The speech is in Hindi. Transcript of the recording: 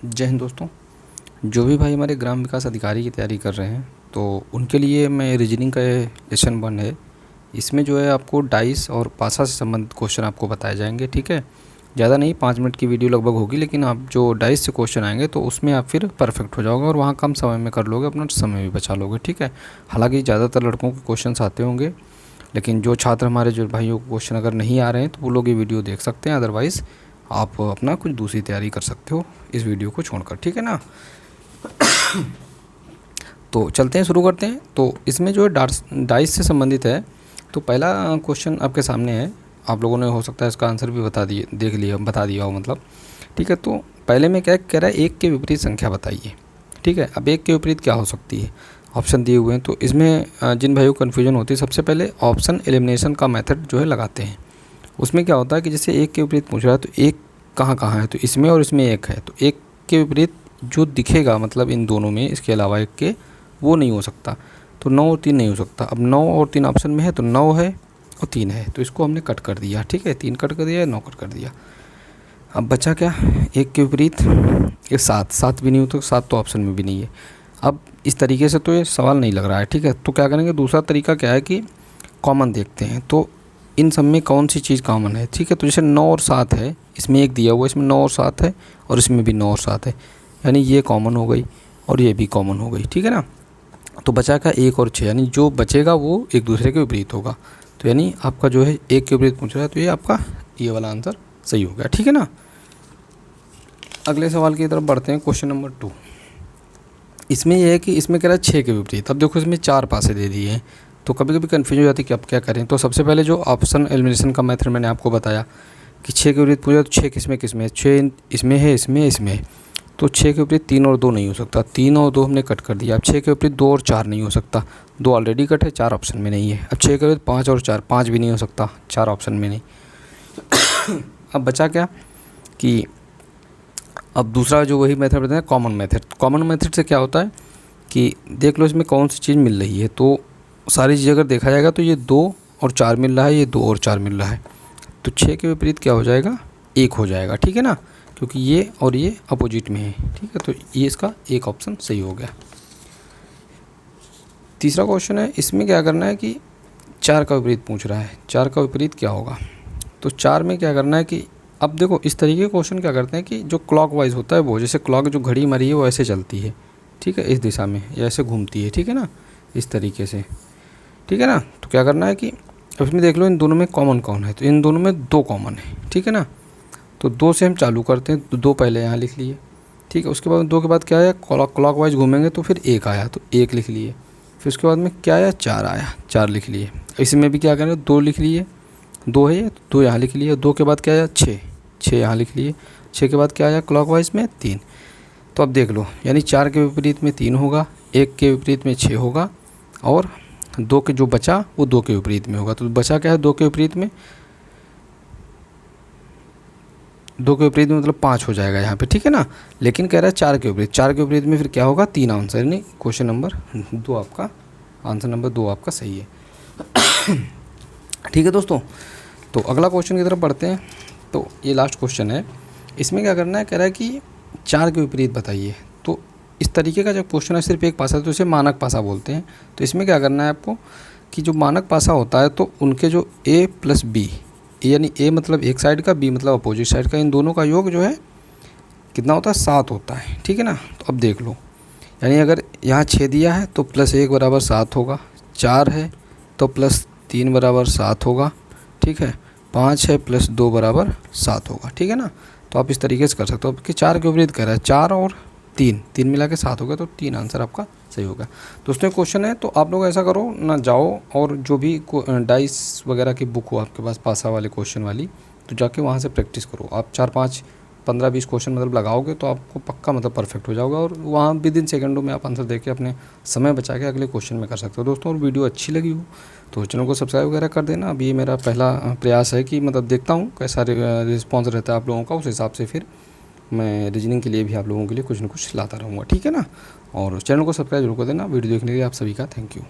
जय हिंद दोस्तों। जो भी भाई हमारे ग्राम विकास अधिकारी की तैयारी कर रहे हैं तो उनके लिए मैं रीजनिंग का लेसन 1 है। इसमें जो है आपको डाइस और पासा से संबंधित क्वेश्चन आपको बताए जाएंगे। ठीक है, ज़्यादा नहीं, 5 मिनट की वीडियो लगभग होगी, लेकिन आप जो डाइस से क्वेश्चन आएंगे तो उसमें आप फिर परफेक्ट हो जाओगे और वहाँ कम समय में कर लोगे, अपना समय भी बचा लोगे। ठीक है, हालांकि ज़्यादातर लड़कों के क्वेश्चन आते होंगे, लेकिन जो छात्र हमारे जो भाइयों को क्वेश्चन अगर नहीं आ रहे हैं तो वो लोग ये वीडियो देख सकते हैं। अदरवाइज़ आप अपना कुछ दूसरी तैयारी कर सकते हो इस वीडियो को छोड़कर। ठीक है ना। तो चलते हैं, शुरू करते हैं। तो इसमें जो है डाइस से संबंधित है। तो पहला क्वेश्चन आपके सामने है, आप लोगों ने हो सकता है इसका आंसर भी बता दिया हो मतलब। ठीक है, तो पहले में क्या कह रहा है, 1 के विपरीत संख्या बताइए। ठीक है, अब 1 के विपरीत क्या हो सकती है, ऑप्शन दिए हुए हैं। तो इसमें जिन भाइयों को कन्फ्यूजन होती है, सबसे पहले ऑप्शन एलिमिनेशन का मेथड जो है लगाते हैं। उसमें क्या होता है कि जैसे 1 के विपरीत पूछ रहा है तो 1 कहाँ कहाँ है, तो इसमें और इसमें 1 है, तो 1 के विपरीत जो दिखेगा मतलब इन दोनों में, इसके अलावा 1 के, वो नहीं हो सकता। तो 9 और 3 नहीं हो सकता। अब 9 और 3 ऑप्शन में है, तो 9 है और 3 है, तो इसको हमने कट कर दिया। ठीक है, 3 कट कर दिया, 9 कट कर दिया। अब बचा क्या, 1 के विपरीत ये 7 भी नहीं हो, तो 7 तो ऑप्शन में भी नहीं है। अब इस तरीके से तो ये सवाल नहीं लग रहा है। ठीक है, तो क्या करेंगे, दूसरा तरीका क्या है कि कॉमन देखते हैं, तो इन सब में कौन सी चीज़ कॉमन है। ठीक है, तो जैसे 9 और 7 है, इसमें 1 दिया हुआ है, इसमें 9 और 7 है और इसमें भी 9 और 7 है, यानी ये कॉमन हो गई और ये भी कॉमन हो गई। ठीक है ना। तो बचा क्या, 1 और 6, यानी जो बचेगा वो एक दूसरे के विपरीत होगा। तो यानी आपका जो है 1 के विपरीत पूछ रहा है, तो ये आपका ये वाला आंसर सही हो गया। ठीक है ना। अगले सवाल की तरफ बढ़ते हैं, क्वेश्चन नंबर 2। इसमें यह है कि इसमें कह रहा है 6 के विपरीत। अब देखो इसमें 4 पासे दे दिए हैं, तो कभी कभी कन्फ्यूज हो जाती है कि अब क्या करें। तो सबसे पहले जो ऑप्शन एलिमिनेशन का मेथड मैंने आपको बताया कि 6 के विपरीत पूछा, तो 6 किसमें किसमें है, 6 इसमें है, इसमें है। तो 6 के विपरीत 3 और 2 नहीं हो सकता, 3 और 2 हमने कट कर दिया। अब 6 के विपरीत 2 और 4 नहीं हो सकता, 2 ऑलरेडी कट है, 4 ऑप्शन में नहीं है। अब 6 के विपरीत 5 और 4, 5 भी नहीं हो सकता, 4 ऑप्शन में नहीं। अब बचा क्या कि अब दूसरा जो वही मेथड बताते हैं, कॉमन मेथड। कॉमन मेथड से क्या होता है कि देख लो इसमें कौन सी चीज़ मिल रही है। तो सारी चीज़ अगर देखा जाएगा तो ये 2 और 4 मिल रहा है, ये 2 और 4 मिल रहा है, तो 6 के विपरीत क्या हो जाएगा, 1 हो जाएगा। ठीक है ना, क्योंकि ये और ये अपोजिट में है। ठीक है, तो ये इसका एक ऑप्शन सही हो गया। तीसरा क्वेश्चन है, इसमें क्या करना है कि 4 का विपरीत पूछ रहा है, 4 का विपरीत क्या होगा। तो 4 में क्या करना है कि अब देखो इस तरीके के क्वेश्चन क्या करते हैं कि जो क्लॉकवाइज होता है, वो जैसे क्लॉक जो घड़ी मरी है वो ऐसे चलती है। ठीक है, इस दिशा में या ऐसे घूमती है। ठीक है ना, इस तरीके से। ठीक है ना, तो क्या करना है कि अब इसमें देख लो इन दोनों में कॉमन कौन है, तो इन दोनों में 2 कॉमन है। ठीक है ना, तो 2 से हम चालू करते हैं, तो 2 पहले यहाँ लिख लिए। ठीक है, उसके बाद 2 के बाद क्या आया, क्लॉकवाइज घूमेंगे तो फिर 1 आया, तो 1 लिख लिए। फिर उसके बाद में क्या आया, 4 आया, 4 लिख लिए। इसमें भी क्या करें, 2 लिख लिए, 2 है ये, तो 2 यहाँ लिख लिए। 2 के बाद क्या आया, 6 यहाँ लिख लिए। 6 के बाद क्या आया क्लॉकवाइज में, 3। तो अब देख लो, यानी 4 के विपरीत में 3 होगा, 1 के विपरीत में 6 होगा, और 2 के जो बचा वो 2 के विपरीत में होगा। तो बचा क्या है, 2 के विपरीत में, 2 के विपरीत में मतलब 5 हो जाएगा यहाँ पे। ठीक है ना, लेकिन कह रहा है 4 के विपरीत, 4 के विपरीत में फिर क्या होगा, 3 आंसर, यानी क्वेश्चन नंबर 2 आपका, आंसर नंबर 2 आपका सही है। ठीक है दोस्तों, तो अगला क्वेश्चन की तरफ बढ़ते हैं। तो ये लास्ट क्वेश्चन है। इसमें क्या करना है, कह रहा है कि 4 के विपरीत बताइए। तो इस तरीके का जब क्वेश्चन है, सिर्फ एक पासा, तो इसे मानक पासा बोलते हैं। तो इसमें क्या करना है आपको कि जो मानक पासा होता है, तो उनके जो a प्लस बी, यानी a मतलब एक साइड का, b मतलब अपोजिट साइड का, इन दोनों का योग जो है कितना होता है, 7 होता है। ठीक है ना, तो अब देख लो, यानी अगर यहाँ 6 दिया है तो +1 बराबर 7 होगा, 4 है तो +3 बराबर 7 होगा। ठीक है, 5 है +2 बराबर 7 होगा। ठीक है ना, तो आप इस तरीके से कर सकते हो कि 4 के विपरीत कह रहा है, 4 और 3 मिला के 7 हो गया, तो 3 आंसर आपका सही होगा। दोस्तों क्वेश्चन है, तो आप लोग ऐसा करो ना, जाओ और जो भी डाइस वगैरह की बुक हो आपके पास, पासा वाले क्वेश्चन वाली, तो जाके वहाँ से प्रैक्टिस करो। आप 4, 5, 15, 20 क्वेश्चन मतलब लगाओगे तो आपको पक्का मतलब परफेक्ट हो जाओगा, और वहाँ विदिन सेकंडों में आप आंसर देके अपने समय बचा के अगले क्वेश्चन में कर सकते हो दोस्तों। और वीडियो अच्छी लगी हो तो चैनल को सब्सक्राइब वगैरह कर देना। अब ये मेरा पहला प्रयास है कि मतलब देखता हूँ कैसा रिस्पॉन्स रहता है आप लोगों का, उस हिसाब से फिर मैं रीजनिंग के लिए भी आप लोगों के लिए कुछ न कुछ लाता रहूँगा। ठीक है ना, और चैनल को सब्सक्राइब जरूर कर देना। वीडियो देखने के लिए आप सभी का थैंक यू।